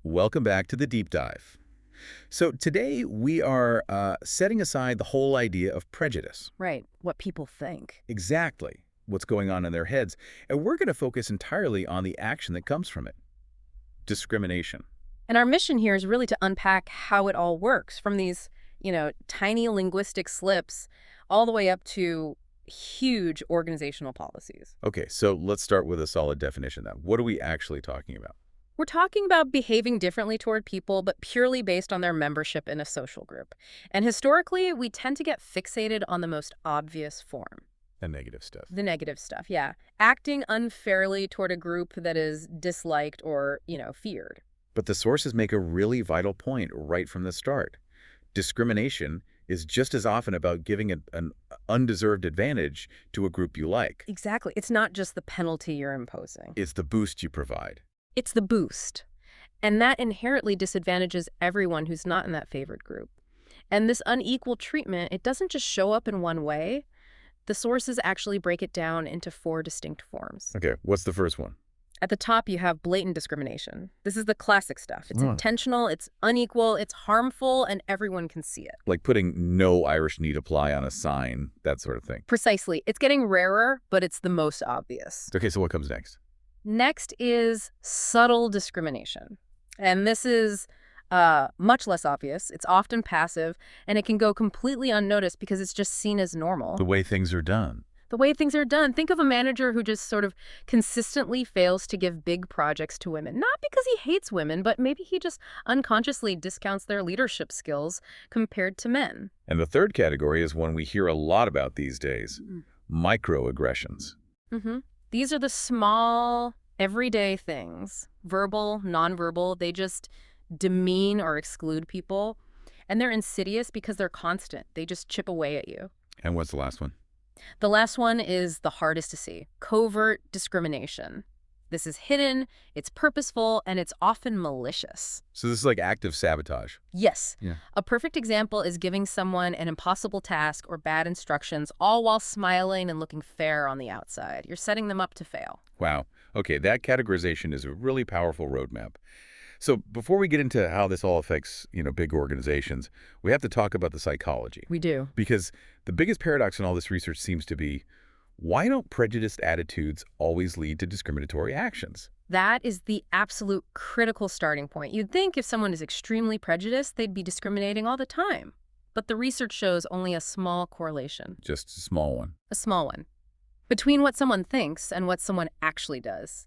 Welcome back to the deep dive. So today we are setting aside the whole idea of prejudice. Right, what people think. Exactly what's going on in their heads. And we're going to focus entirely on the action that comes from it. Discrimination. And our mission here is really to unpack how it all works, from these, tiny linguistic slips all the way up to huge organizational policies. Okay, so let's start with a solid definition then. What are we actually talking about? We're talking about behaving differently toward people, but purely based on their membership in a social group. And historically, we tend to get fixated on the most obvious form. The negative stuff. The negative stuff, yeah. Acting unfairly toward a group that is disliked or, feared. But the sources make a really vital point right from the start. Discrimination is just as often about giving an undeserved advantage to a group you like. Exactly. It's not just the penalty you're imposing. It's the boost you provide. It's the boost. And that inherently disadvantages everyone who's not in that favored group. And this unequal treatment, it doesn't just show up in one way. The sources actually break it down into 4 distinct forms. Okay, what's the first one? At the top, you have blatant discrimination. This is the classic stuff. It's intentional, it's unequal, it's harmful, and everyone can see it. Like putting "no Irish need apply" on a sign, that sort of thing. Precisely. It's getting rarer, but it's the most obvious. Okay, so what comes next? Next is subtle discrimination. And this is much less obvious. It's often passive, and it can go completely unnoticed because it's just seen as normal. The way things are done. The way things are done. Think of a manager who just sort of consistently fails to give big projects to women. Not because he hates women, but maybe he just unconsciously discounts their leadership skills compared to men. And the third category is one we hear a lot about these days. Microaggressions. These are the small, everyday things. Verbal, nonverbal. They just demean or exclude people. And they're insidious because they're constant. They just chip away at you. And what's the last one? The last one is the hardest to see. Covert discrimination. This is hidden, it's purposeful, and it's often malicious. So this is like active sabotage. Yes. Yeah. A perfect example is giving someone an impossible task or bad instructions, all while smiling and looking fair on the outside. You're setting them up to fail. Wow. Okay, that categorization is a really powerful roadmap. So before we get into how this all affects, big organizations, we have to talk about the psychology. We do. Because the biggest paradox in all this research seems to be, why don't prejudiced attitudes always lead to discriminatory actions? That is the absolute critical starting point. You'd think if someone is extremely prejudiced, they'd be discriminating all the time. But the research shows only a small correlation. Just a small one. A small one. Between what someone thinks and what someone actually does.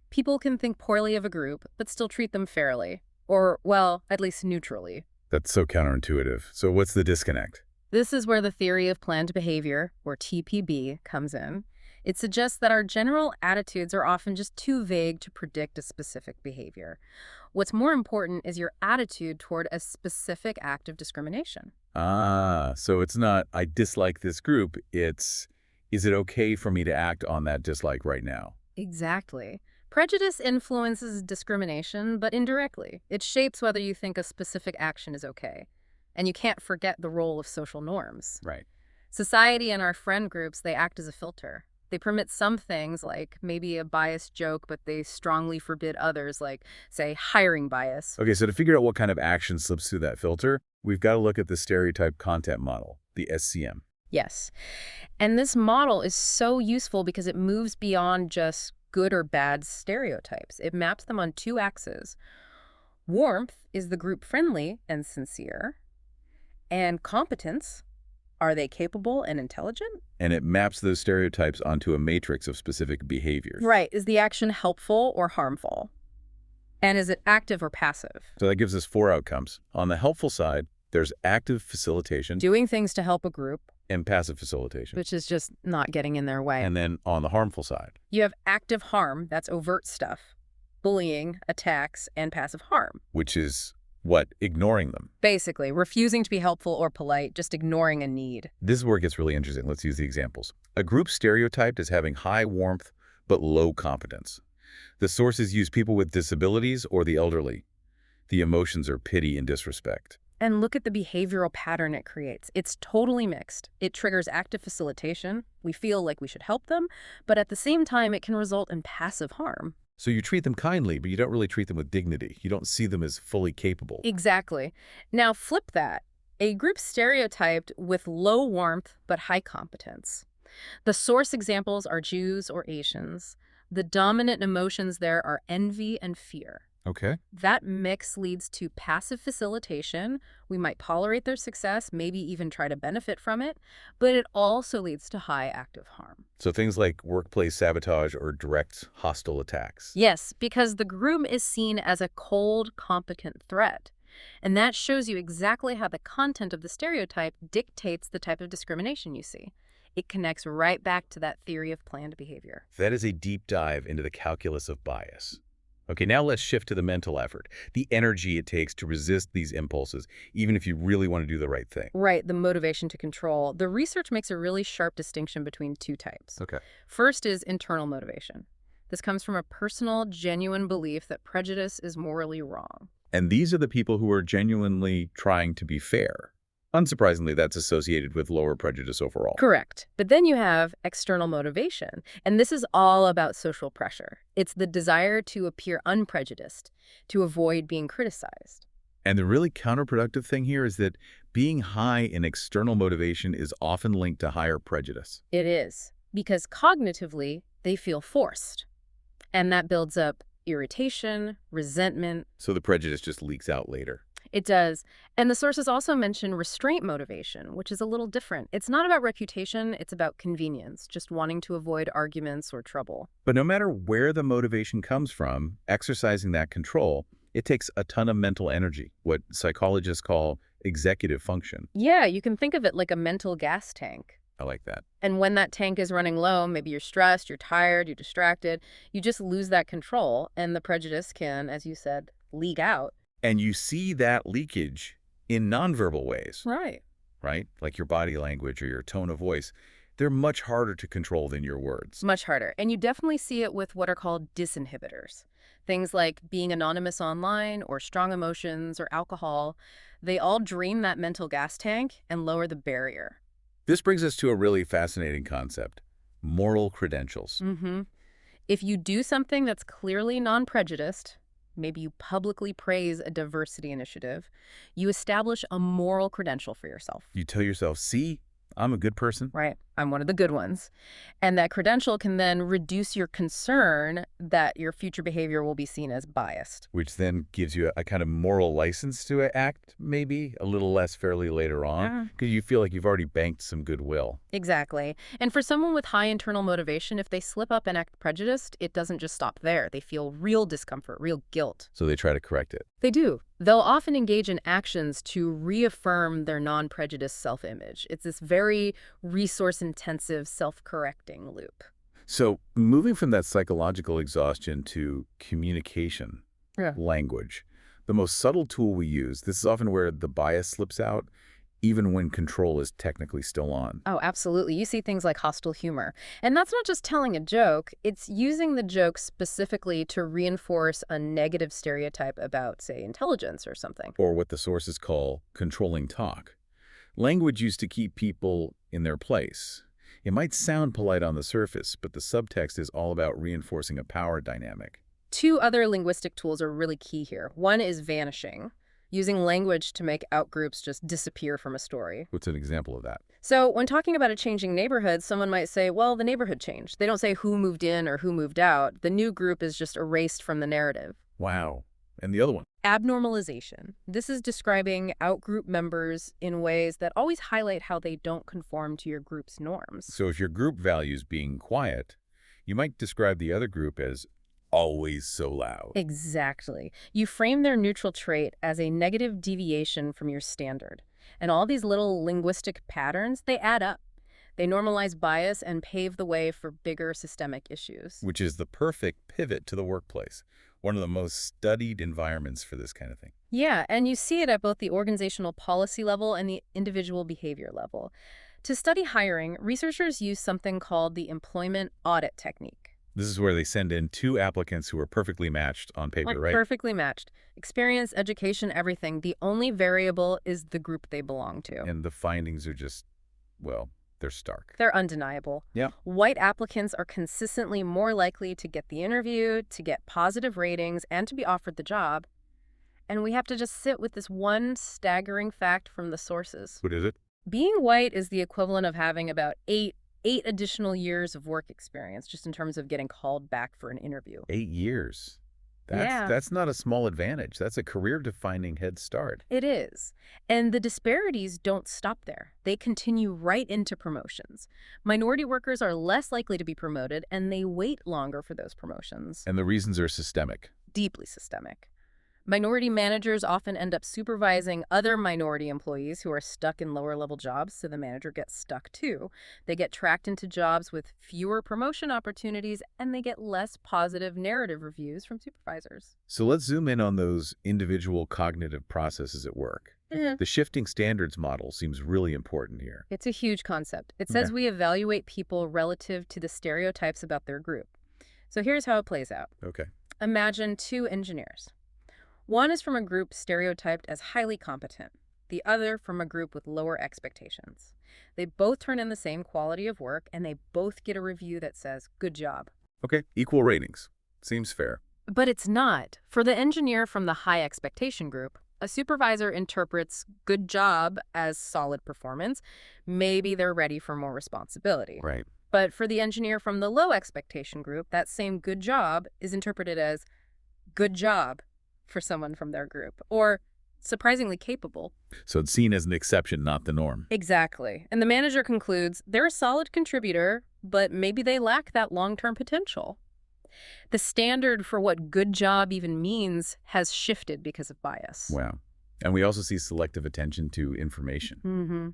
People can think poorly of a group, but still treat them fairly. Or, well, at least neutrally. That's so counterintuitive. So what's the disconnect? This is where the theory of planned behavior, or TPB, comes in. It suggests that our general attitudes are often just too vague to predict a specific behavior. What's more important is your attitude toward a specific act of discrimination. Ah, so it's not, I dislike this group, it's, is it okay for me to act on that dislike right now? Exactly. Prejudice influences discrimination, but indirectly. It shapes whether you think a specific action is okay. And you can't forget the role of social norms. Right. Society and our friend groups, they act as a filter. They permit some things, like maybe a biased joke, but they strongly forbid others, like, say, hiring bias. Okay, so to figure out what kind of action slips through that filter, we've got to look at the stereotype content model, the SCM. Yes. And this model is so useful because it moves beyond just good or bad stereotypes. It maps them on 2 axes. Warmth is the group friendly and sincere. And competence, are they capable and intelligent? And it maps those stereotypes onto a matrix of specific behaviors. Right. Is the action helpful or harmful? And is it active or passive? So that gives us 4 outcomes. On the helpful side, there's active facilitation. Doing things to help a group. And passive facilitation. Which is just not getting in their way. And then on the harmful side. You have active harm, that's overt stuff. Bullying, attacks, and passive harm. Which is what? Ignoring them. Basically, refusing to be helpful or polite, just ignoring a need. This is where it gets really interesting. Let's use the examples. A group stereotyped as having high warmth but low competence. The sources use people with disabilities or the elderly. The emotions are pity and disrespect. And look at the behavioral pattern it creates. It's totally mixed. It triggers active facilitation. We feel like we should help them, but at the same time, it can result in passive harm. So you treat them kindly, but you don't really treat them with dignity. You don't see them as fully capable. Exactly. Now flip that. A group stereotyped with low warmth but high competence. The source examples are Jews or Asians. The dominant emotions there are envy and fear. Okay. That mix leads to passive facilitation. We might tolerate their success, maybe even try to benefit from it, but it also leads to high active harm. So things like workplace sabotage or direct hostile attacks. Yes, because the groom is seen as a cold, competent threat. And that shows you exactly how the content of the stereotype dictates the type of discrimination you see. It connects right back to that theory of planned behavior. That is a deep dive into the calculus of bias. Okay, now let's shift to the mental effort, the energy it takes to resist these impulses, even if you really want to do the right thing. Right, the motivation to control. The research makes a really sharp distinction between two types. Okay. First is internal motivation. This comes from a personal, genuine belief that prejudice is morally wrong. And these are the people who are genuinely trying to be fair. Unsurprisingly, that's associated with lower prejudice overall. Correct. But then you have external motivation, and this is all about social pressure. It's the desire to appear unprejudiced, to avoid being criticized. And the really counterproductive thing here is that being high in external motivation is often linked to higher prejudice. It is, because cognitively, they feel forced. And that builds up irritation, resentment. So the prejudice just leaks out later. It does. And the sources also mention restraint motivation, which is a little different. It's not about reputation, it's about convenience, just wanting to avoid arguments or trouble. But no matter where the motivation comes from, exercising that control, it takes a ton of mental energy, what psychologists call executive function. Yeah, you can think of it like a mental gas tank. I like that. And when that tank is running low, maybe you're stressed, you're tired, you're distracted, you just lose that control, and the prejudice can, as you said, leak out. And you see that leakage in nonverbal ways, Right. right? Like your body language or your tone of voice. They're much harder to control than your words. Much harder. And you definitely see it with what are called disinhibitors. Things like being anonymous online or strong emotions or alcohol, they all drain that mental gas tank and lower the barrier. This brings us to a really fascinating concept, moral credentials. If you do something that's clearly non-prejudiced, maybe you publicly praise a diversity initiative, you establish a moral credential for yourself. You tell yourself, see, I'm a good person. Right. I'm one of the good ones. And that credential can then reduce your concern that your future behavior will be seen as biased. Which then gives you a kind of moral license to act, maybe, a little less fairly later on, because you feel like you've already banked some goodwill. Exactly. And for someone with high internal motivation, if they slip up and act prejudiced, it doesn't just stop there. They feel real discomfort, real guilt. So they try to correct it. They do. They'll often engage in actions to reaffirm their non-prejudiced self-image. It's this very resource-intensive, self-correcting loop. So moving from that psychological exhaustion to communication, language, the most subtle tool we use, this is often where the bias slips out, even when control is technically still on. Oh, absolutely. You see things like hostile humor. And that's not just telling a joke. It's using the joke specifically to reinforce a negative stereotype about, say, intelligence or something. Or what the sources call controlling talk. Language used to keep people in their place. It might sound polite on the surface, but the subtext is all about reinforcing a power dynamic. Two other linguistic tools are really key here. One is vanishing, using language to make outgroups just disappear from a story. What's an example of that? So when talking about a changing neighborhood, someone might say, well, the neighborhood changed. They don't say who moved in or who moved out. The new group is just erased from the narrative. Wow. And the other one? Abnormalization. This is describing outgroup members in ways that always highlight how they don't conform to your group's norms. So if your group values being quiet, you might describe the other group as always so loud. Exactly. You frame their neutral trait as a negative deviation from your standard. And all these little linguistic patterns, they add up. They normalize bias and pave the way for bigger systemic issues. Which is the perfect pivot to the workplace, one of the most studied environments for this kind of thing. Yeah, and you see it at both the organizational policy level and the individual behavior level. To study hiring, researchers use something called the employment audit technique. This is where they send in two applicants who are perfectly matched on paper, right? Perfectly matched. Experience, education, everything. The only variable is the group they belong to. And the findings are just, well, They're stark. They're undeniable. Yeah. White applicants are consistently more likely to get the interview, to get positive ratings, and to be offered the job. And we have to just sit with this one staggering fact from the sources. What is it? Being white is the equivalent of having about eight additional years of work experience, just in terms of getting called back for an interview. 8 years. Yeah. That's not a small advantage. That's a career-defining head start. It is. And the disparities don't stop there. They continue right into promotions. Minority workers are less likely to be promoted, and they wait longer for those promotions. And the reasons are systemic. Deeply systemic. Minority managers often end up supervising other minority employees who are stuck in lower-level jobs, so the manager gets stuck too. They get tracked into jobs with fewer promotion opportunities, and they get less positive narrative reviews from supervisors. So let's zoom in on those individual cognitive processes at work. The shifting standards model seems really important here. It's a huge concept. It says Okay. we evaluate people relative to the stereotypes about their group. So here's how it plays out. Okay. Imagine two engineers. One is from a group stereotyped as highly competent, the other from a group with lower expectations. They both turn in the same quality of work, and they both get a review that says, "Good job." Okay. Equal ratings. Seems fair. But it's not. For the engineer from the high expectation group, a supervisor interprets "good job" as solid performance. Maybe they're ready for more responsibility. Right. But for the engineer from the low expectation group, that same "good job" is interpreted as "good job" for someone from their group, or surprisingly capable. So it's seen as an exception, not the norm. Exactly. And the manager concludes they're a solid contributor, but maybe they lack that long-term potential. The standard for what good job even means has shifted because of bias. Wow. And we also see selective attention to information.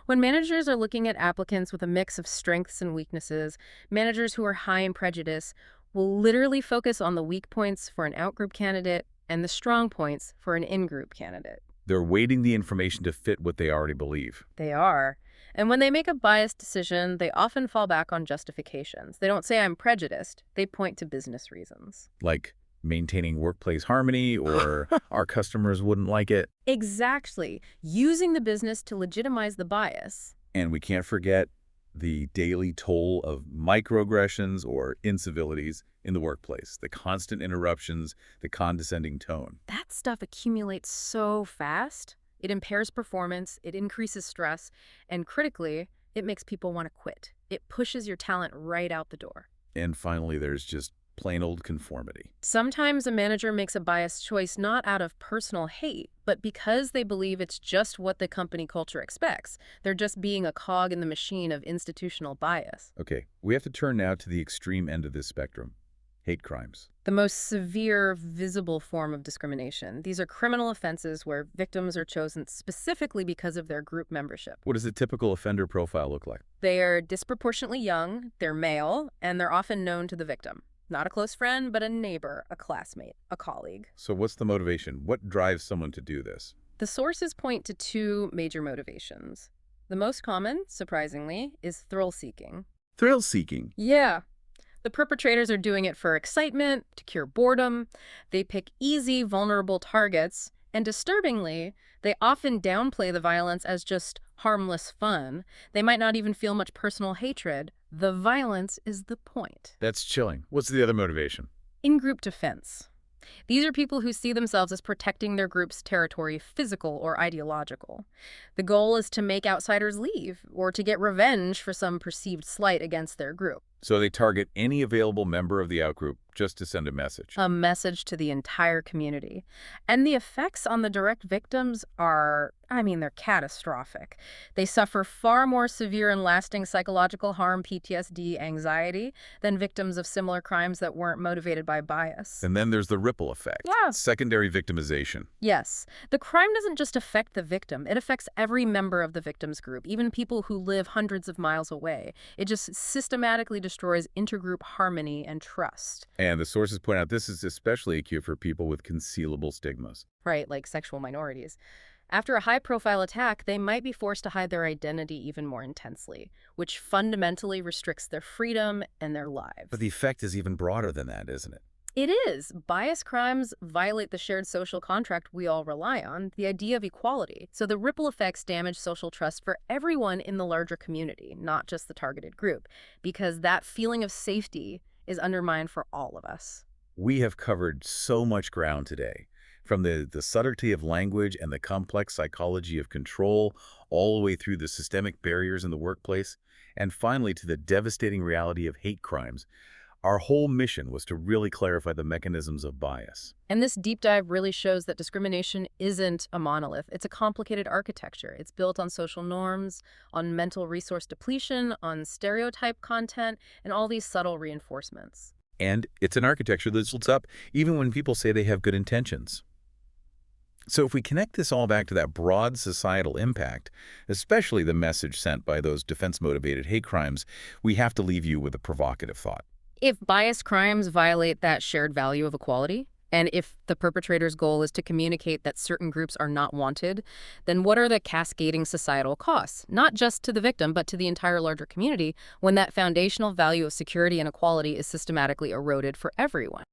When managers are looking at applicants with a mix of strengths and weaknesses, managers who are high in prejudice will literally focus on the weak points for an outgroup candidate and the strong points for an in-group candidate. They're weighting the information to fit what they already believe. They are. And when they make a biased decision, they often fall back on justifications. They don't say, "I'm prejudiced." They point to business reasons. Like maintaining workplace harmony or our customers wouldn't like it. Exactly. Using the business to legitimize the bias. And we can't forget the daily toll of microaggressions or incivilities in the workplace, the constant interruptions, the condescending tone. That stuff accumulates so fast. It impairs performance, it increases stress, and critically, it makes people want to quit. It pushes your talent right out the door. And finally, there's just plain old conformity. Sometimes a manager makes a biased choice not out of personal hate, but because they believe it's just what the company culture expects. They're just being a cog in the machine of institutional bias. Okay, we have to turn now to the extreme end of this spectrum, hate crimes. The most severe, visible form of discrimination. These are criminal offenses where victims are chosen specifically because of their group membership. What does a typical offender profile look like? They are disproportionately young, they're male, and they're often known to the victim. Not a close friend, but a neighbor, a classmate, a colleague. So what's the motivation? What drives someone to do this? The sources point to two major motivations. The most common, surprisingly, is thrill-seeking. Thrill-seeking. Yeah. The perpetrators are doing it for excitement, to cure boredom. They pick easy, vulnerable targets, and disturbingly, they often downplay the violence as just harmless fun. They might not even feel much personal hatred. The violence is the point. That's chilling. What's the other motivation? In-group defense. These are people who see themselves as protecting their group's territory, physical or ideological. The goal is to make outsiders leave or to get revenge for some perceived slight against their group. So they target any available member of the outgroup just to send a message. A message to the entire community. And the effects on the direct victims are, they're catastrophic. They suffer far more severe and lasting psychological harm, PTSD, anxiety, than victims of similar crimes that weren't motivated by bias. And then there's the ripple effect. Yeah. Secondary victimization. Yes. The crime doesn't just affect the victim. It affects every member of the victim's group, even people who live hundreds of miles away. It just systematically destroys intergroup harmony and trust. And the sources point out this is especially acute for people with concealable stigmas. Right, like sexual minorities. After a high-profile attack, they might be forced to hide their identity even more intensely, which fundamentally restricts their freedom and their lives. But the effect is even broader than that, isn't it? It is. Bias crimes violate the shared social contract we all rely on, the idea of equality. So the ripple effects damage social trust for everyone in the larger community, not just the targeted group, because that feeling of safety is undermined for all of us. We have covered so much ground today, from the subtlety of language and the complex psychology of control, all the way through the systemic barriers in the workplace, and finally to the devastating reality of hate crimes. Our whole mission was to really clarify the mechanisms of bias. And this deep dive really shows that discrimination isn't a monolith. It's a complicated architecture. It's built on social norms, on mental resource depletion, on stereotype content, and all these subtle reinforcements. And it's an architecture that holds up even when people say they have good intentions. So if we connect this all back to that broad societal impact, especially the message sent by those defense-motivated hate crimes, we have to leave you with a provocative thought. If bias crimes violate that shared value of equality, and if the perpetrator's goal is to communicate that certain groups are not wanted, then what are the cascading societal costs, not just to the victim, but to the entire larger community, when that foundational value of security and equality is systematically eroded for everyone?